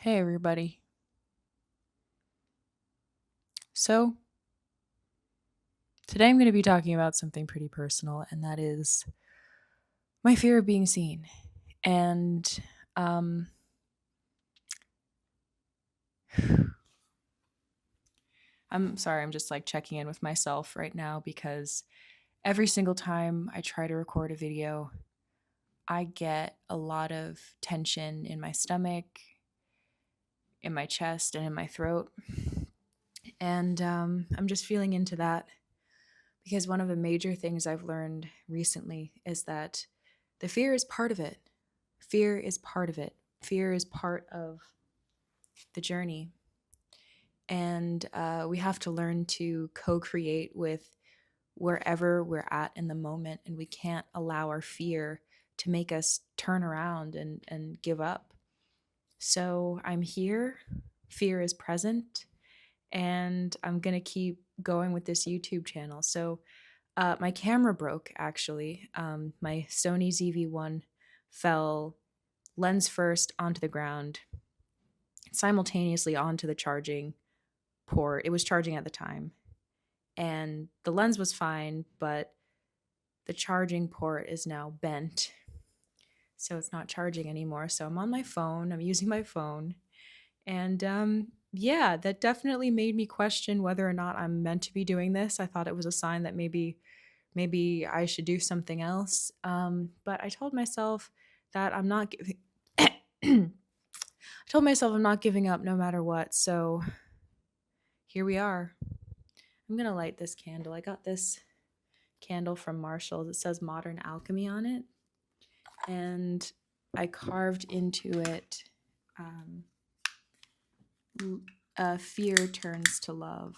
Hey, everybody. So, today I'm going to be talking about something pretty personal, and that is my fear of being seen. And um, I'm sorry, I'm just like checking in with myself right now because every single time I try to record a video, I get a lot of tension in my stomach, in my chest, and in my throat. And I'm just feeling into that because one of the major things I've learned recently is that the fear is part of it. Fear is part of it. Fear is part of the journey. And we have to learn to co create with wherever we're at in the moment. And we can't allow our fear to make us turn around and give up. So I'm here. Fear is present. And I'm going to keep going with this YouTube channel. So my camera broke, actually. My Sony ZV-1 fell lens first onto the ground, simultaneously onto the charging port. It was charging at the time. And the lens was fine, but the charging port is now bent. So it's not charging anymore. So I'm on my phone. I'm using my phone. And yeah, that definitely made me question whether or not I'm meant to be doing this. I thought it was a sign that maybe I should do something else. But I told myself that I'm not giving I told myself I'm not giving up no matter what. So here we are. I'm going to light this candle. I got this candle from Marshall's. It says Modern Alchemy on it. And I carved into it fear turns to love.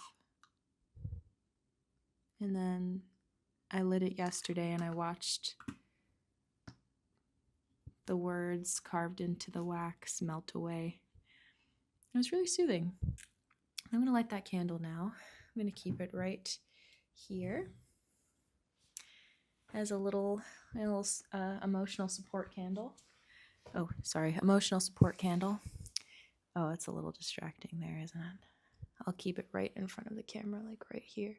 And then I lit it yesterday and I watched the words carved into the wax melt away. It was really soothing. I'm going to light that candle now. I'm going to keep it right here as a little emotional support candle. Oh, sorry, emotional support candle. Oh, it's a little distracting there, isn't it? I'll keep it right in front of the camera, like right here.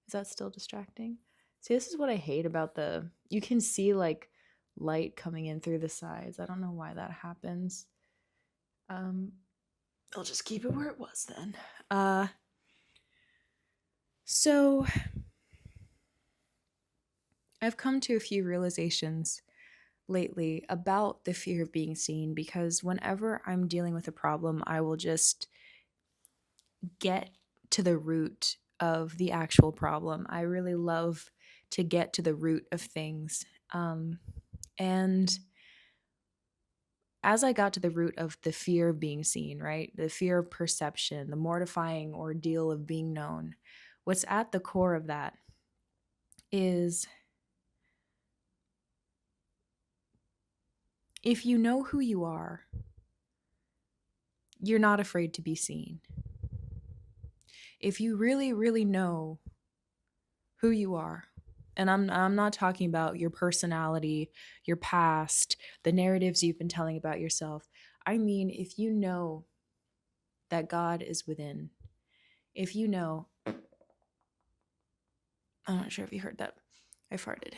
Is that still distracting? See, this is what I hate about you can see like light coming in through the sides. I don't know why that happens. I'll just keep it where it was then. So I've come to a few realizations lately about the fear of being seen because whenever I'm dealing with a problem, I will just get to the root of the actual problem. I really love to get to the root of things. And as I got to the root of the fear of being seen, right? The fear of perception, the mortifying ordeal of being known, what's at the core of that is if you know who you are, you're not afraid to be seen. If you really, really know who you are, and I'm not talking about your personality, your past, the narratives you've been telling about yourself. I mean, if you know that God is within, if you know, I'm not sure if you heard that. I farted.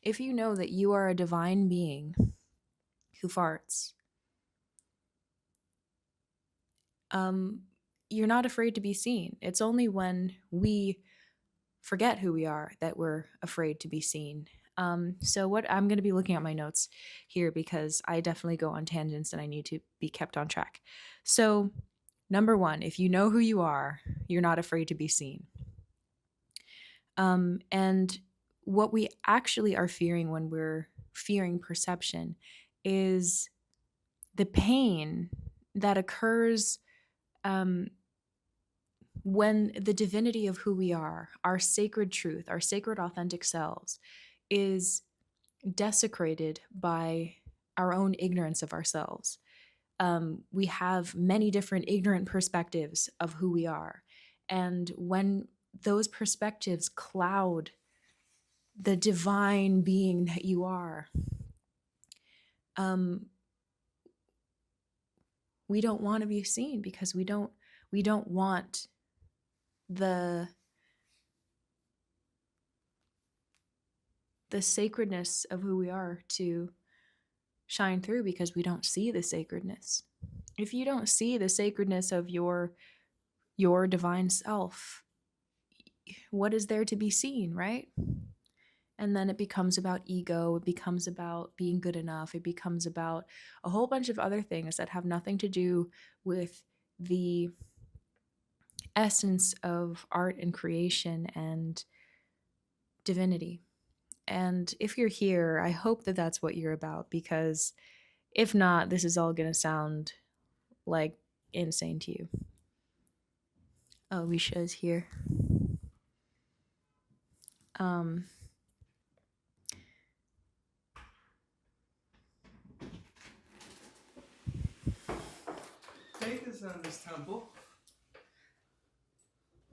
If you know that you are a divine being who farts, you're not afraid to be seen. It's only when we forget who we are that we're afraid to be seen. So what I'm going to be looking at my notes here because I definitely go on tangents and I need to be kept on track. So number one, if you know who you are, you're not afraid to be seen. And what we actually are fearing when we're fearing perception is the pain that occurs when the divinity of who we are, our sacred truth, our sacred authentic selves, is desecrated by our own ignorance of ourselves. We have many different ignorant perspectives of who we are. And when those perspectives cloud the divine being that you are, we don't want to be seen because we don't want the sacredness of who we are to shine through, because we don't see the sacredness. If you don't see the sacredness of your divine self, what is there to be seen, right? And then it becomes about ego, it becomes about being good enough, it becomes about a whole bunch of other things that have nothing to do with the essence of art and creation and divinity. And if you're here, I hope that that's what you're about, because if not, this is all going to sound like insane to you. Alicia is here. Faith is on this temple.